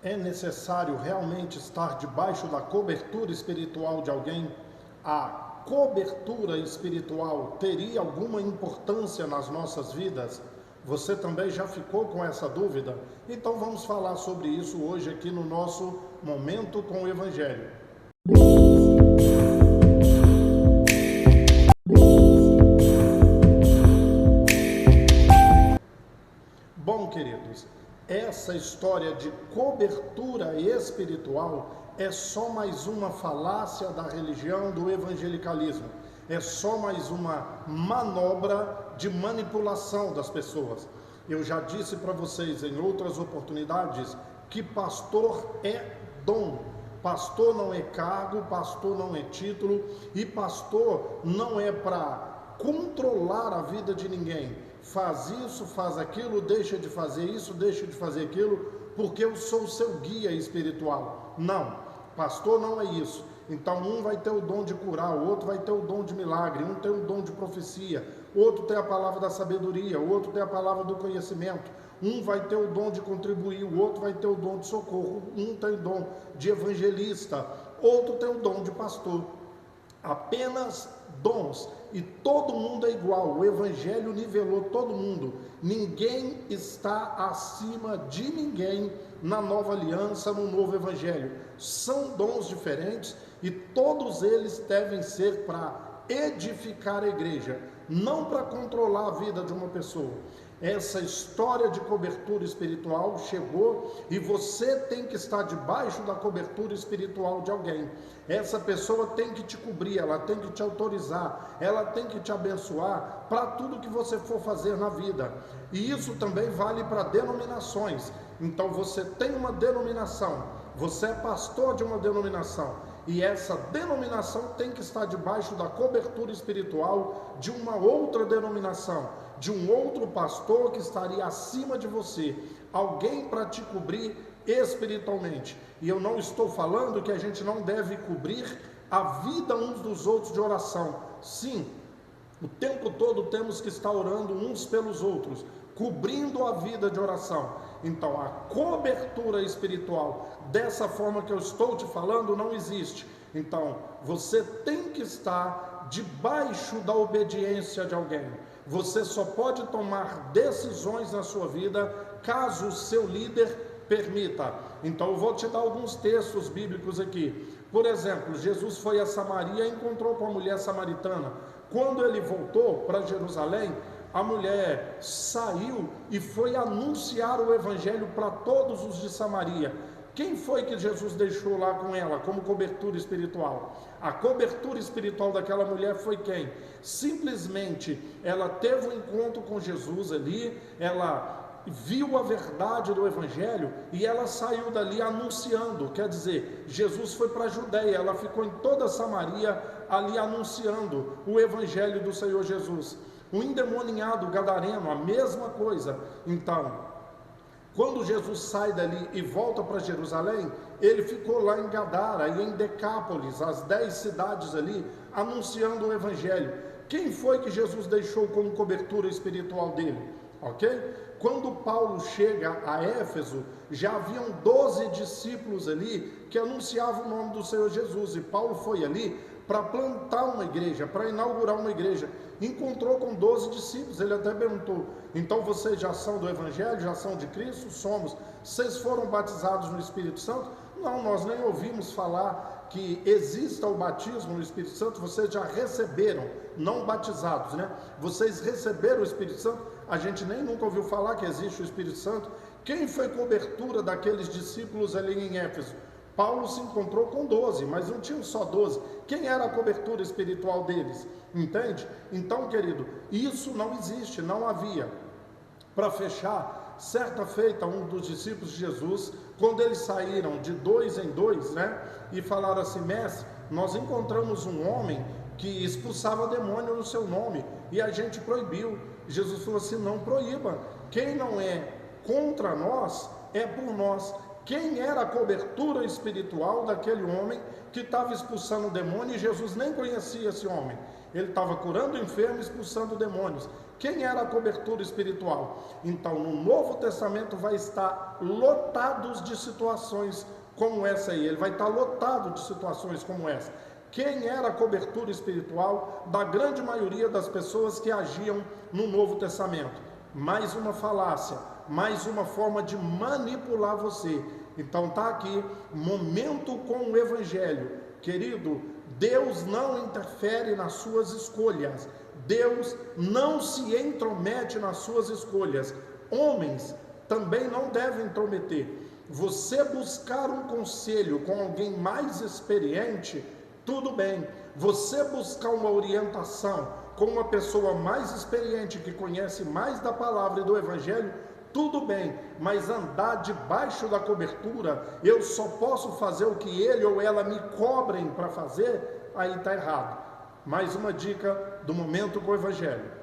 É necessário realmente estar debaixo da cobertura espiritual de alguém? A cobertura espiritual teria alguma importância nas nossas vidas? Você também já ficou com essa dúvida? Então vamos falar sobre isso hoje aqui no nosso Momento com o Evangelho. Bom, queridos, essa história de cobertura espiritual é só mais uma falácia da religião do evangelicalismo. É só mais uma manobra de manipulação das pessoas. Eu já disse para vocês em outras oportunidades que pastor é dom. Pastor não é cargo, pastor não é título e pastor não é para controlar a vida de ninguém. Faz isso, faz aquilo, deixa de fazer isso, deixa de fazer aquilo, porque eu sou o seu guia espiritual. Não, pastor não é isso. Então um vai ter o dom de curar, o outro vai ter o dom de milagre, um tem o dom de profecia, outro tem a palavra da sabedoria, o outro tem a palavra do conhecimento, um vai ter o dom de contribuir, o outro vai ter o dom de socorro, um tem o dom de evangelista, outro tem o dom de pastor. Apenas dons, e todo mundo é igual. O evangelho nivelou todo mundo. Ninguém está acima de ninguém na nova aliança, no novo evangelho. São dons diferentes e todos eles devem ser para edificar a igreja, não para controlar a vida de uma pessoa. Essa história de cobertura espiritual chegou e você tem que estar debaixo da cobertura espiritual de alguém. Essa pessoa tem que te cobrir, ela tem que te autorizar, ela tem que te abençoar para tudo que você for fazer na vida. E isso também vale para denominações. Então você tem uma denominação, você é pastor de uma denominação, e essa denominação tem que estar debaixo da cobertura espiritual de uma outra denominação, de um outro pastor que estaria acima de você, alguém para te cobrir espiritualmente. E eu não estou falando que a gente não deve cobrir a vida uns dos outros de oração. Sim, o tempo todo temos que estar orando uns pelos outros, cobrindo a vida de oração. Então a cobertura espiritual, dessa forma que eu estou te falando, não existe. Então você tem que estar debaixo da obediência de alguém. Você só pode tomar decisões na sua vida caso o seu líder permita. Então eu vou te dar alguns textos bíblicos aqui. Por exemplo, Jesus foi a Samaria e encontrou com a mulher samaritana. Quando ele voltou para Jerusalém, a mulher saiu e foi anunciar o evangelho para todos os de Samaria. Quem foi que Jesus deixou lá com ela como cobertura espiritual? A cobertura espiritual daquela mulher foi quem? Simplesmente ela teve um encontro com Jesus ali, ela viu a verdade do evangelho e ela saiu dali anunciando. Quer dizer, Jesus foi para a Judeia, ela ficou em toda a Samaria ali anunciando o evangelho do Senhor Jesus. O endemoniado gadareno, a mesma coisa. Então, quando Jesus sai dali e volta para Jerusalém, ele ficou lá em Gadara e em Decápolis, as 10 cidades ali, anunciando o evangelho. Quem foi que Jesus deixou como cobertura espiritual dele? Ok? Quando Paulo chega a Éfeso, já haviam 12 discípulos ali que anunciavam o nome do Senhor Jesus, e Paulo foi ali para plantar uma igreja, para inaugurar uma igreja. Encontrou com 12 discípulos, ele até perguntou: então vocês já são do evangelho, já são de Cristo? Somos. Vocês foram batizados no Espírito Santo? Não, nós nem ouvimos falar que exista o batismo no Espírito Santo. Vocês já receberam, não batizados, né? Vocês receberam o Espírito Santo? A gente nem nunca ouviu falar que existe o Espírito Santo. Quem foi cobertura daqueles discípulos ali em Éfeso? Paulo se encontrou com 12, mas não tinham só 12. Quem era a cobertura espiritual deles? Entende? Então, querido, isso não existe, não havia. Para fechar, certa feita, um dos discípulos de Jesus, quando eles saíram de 2 em 2, né, e falaram assim: mestre, nós encontramos um homem que expulsava demônio no seu nome, e a gente proibiu. Jesus falou assim: não proíba, quem não é contra nós, é por nós. Quem era a cobertura espiritual daquele homem que estava expulsando o demônio, e Jesus nem conhecia esse homem? Ele estava curando enfermos, expulsando demônios. Quem era a cobertura espiritual? Então, no Novo Testamento vai estar lotados de situações como essa aí. Ele vai estar lotado de situações como essa. Quem era a cobertura espiritual da grande maioria das pessoas que agiam no Novo Testamento? Mais uma falácia, mais uma forma de manipular você. Então está aqui, momento com o Evangelho. Querido, Deus não interfere nas suas escolhas. Deus não se intromete nas suas escolhas. Homens também não devem intrometer. Você buscar um conselho com alguém mais experiente, tudo bem. Você buscar uma orientação com uma pessoa mais experiente, que conhece mais da palavra e do Evangelho, tudo bem. Mas andar debaixo da cobertura, eu só posso fazer o que ele ou ela me cobrem para fazer, aí está errado. Mais uma dica do momento com o Evangelho.